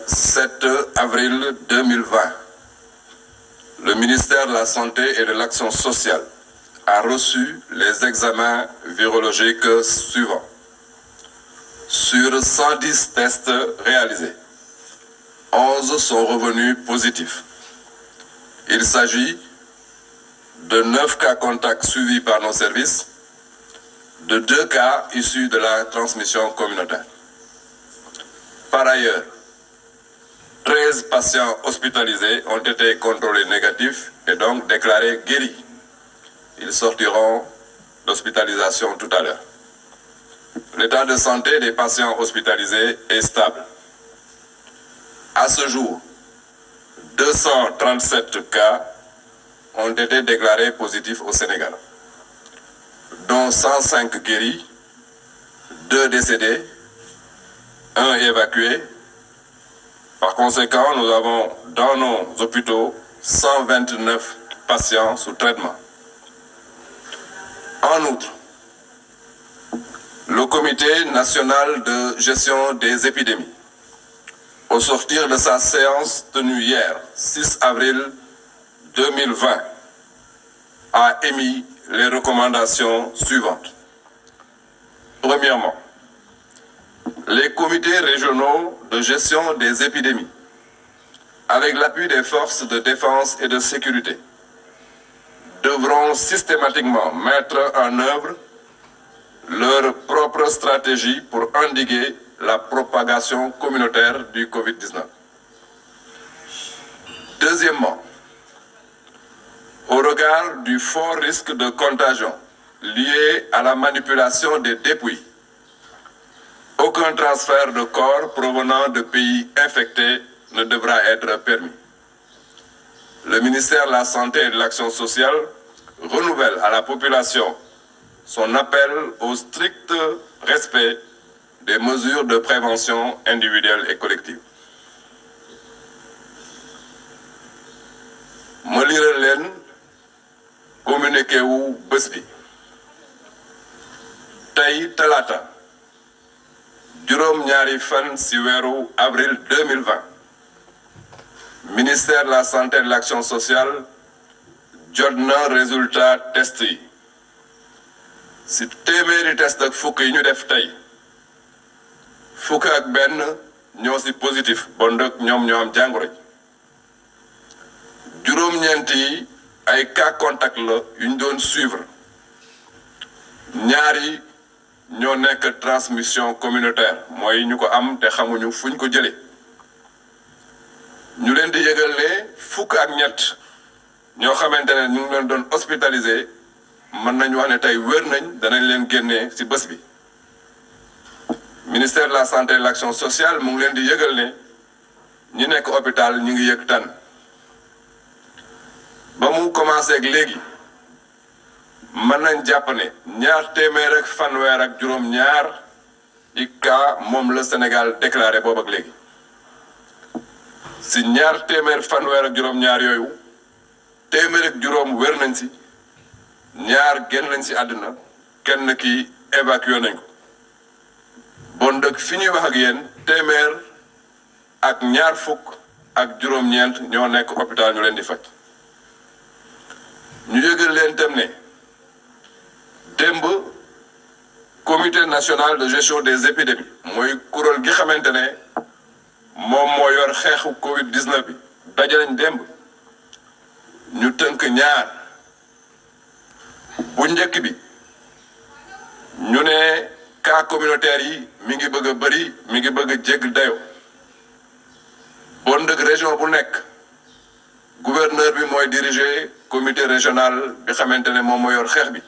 7 avril 2020, le ministère de la Santé et de l'Action sociale a reçu les examens virologiques suivants. Sur 110 tests réalisés, 11 sont revenus positifs. Il s'agit de 9 cas contacts suivis par nos services, de 2 cas issus de la transmission communautaire. Par ailleurs, 13 patients hospitalisés ont été contrôlés négatifs et donc déclarés guéris. Ils sortiront d'hospitalisation tout à l'heure. L'état de santé des patients hospitalisés est stable. À ce jour, 237 cas ont été déclarés positifs au Sénégal, dont 105 guéris, 2 décédés, 1 évacué. Par conséquent, nous avons dans nos hôpitaux 129 patients sous traitement. En outre, le Comité national de gestion des épidémies, au sortir de sa séance tenue hier, 6 avril 2020, a émis les recommandations suivantes. Premièrement, les comités régionaux de gestion des épidémies, avec l'appui des forces de défense et de sécurité, devront systématiquement mettre en œuvre leur propre stratégie pour endiguer la propagation communautaire du Covid-19. Deuxièmement, au regard du fort risque de contagion lié à la manipulation des dépouilles, aucun transfert de corps provenant de pays infectés ne devra être permis. Le ministère de la Santé et de l'Action sociale renouvelle à la population son appel au strict respect des mesures de prévention individuelle et collective. ma liral leen communiqué wu bés bi tey talaata juróom-ñaari fan ci weeru avril 2020 ministère de la santé et de l'action sociale jot na résultat test yi ci téeméeri test ak fukk yi ñu def tey fukk ak benn ñoo ci positif bon nag ñoom ñoo am jàngoro ji juróom-ñeent yi ay cas contact la yu ñu doon suivre ñaari ñoo nekk transmission communautaire mooy ñu ko am te xamuñu fuñ ko jëlee ñu leen di yëgal ne fukk ak ñett ñoo xamante ne ñu ngi leen doon hospitalisé mën nañu wax ne tey wér nañ danañ leen génnee ci bés bi ministère de la santé et de l'action sociale mu ngi leen di yëgal ne ñi nekk hôpital ñu ngi yëg tan ba mu commencé ak léegi mën nañ jàpp ne ñaar téeméer ak fanweer ak juróom-ñaar ci cas moom la Sénégal déclaré boobu ak léegi ci ñaar téeméer fanweer ak juróom-ñaar yooyu téeméer ak juróom wér nañ ci ñaar génn nañ ci àdduna kenn ki évacué nañ ko bon dëkk fi ñuy wax ak yéen téeméer ak ñaar fukk ak juróom-ñeent ñoo nekk hôpital ñu leen di faj ñu yëgal leen tam ne démb comité national de gestion des épidémies mooy kuréel gi xamante ne moom moo yor xeexu Covid 19 bi daje nañ démb ñu tënk ñaar bu njëkk bi ñu ne cas communautaire yi mi ngi bëgg a bëri mi ngi bëgg a jégg dayo bon dëkk région bu nekk gouverneur bi mooy diriger comité régional bi xamante ne moom moo yor xeex bi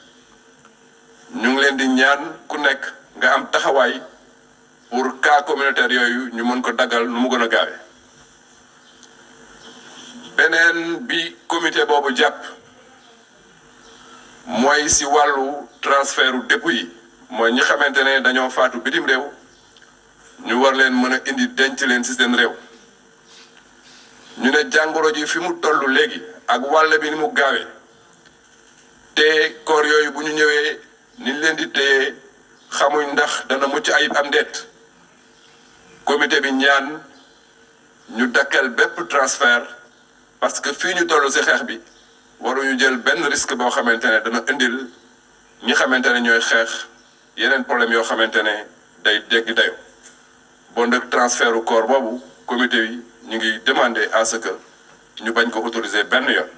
ñu ngi leen di ñaan ku nekk nga am taxawaay pour cas communautaire yooyu ñu mën ko daggal nu mu gën a gaawee beneen bi comité boobu jàpp mooy ci wàllu transfertu dépouille yi mooy ñi xamante ne dañoo faatu bitim réew ñu war leen mën a indi denc leen ci seen réew ñu ne jàngoro ji fi mu toll léegi ak wàll bi ni mu gaawee te koor yooyu bu ñu ñëwee ni leen di téye xamuñ ndax dana mucc ayib am ndeet comité bi ñaan ñu dakkal bépp transfert parce que fii ñu toll ci xeex bi waruñu jël benn risque boo xamante ne dana indil ñi xamante ne ñooy xeex yeneen problème yoo xamante ne day jéggi dayo bon nag transfert u corps boobu comité yi ñu ngi demander à ce que ñu bañ ko autoriser benn yoon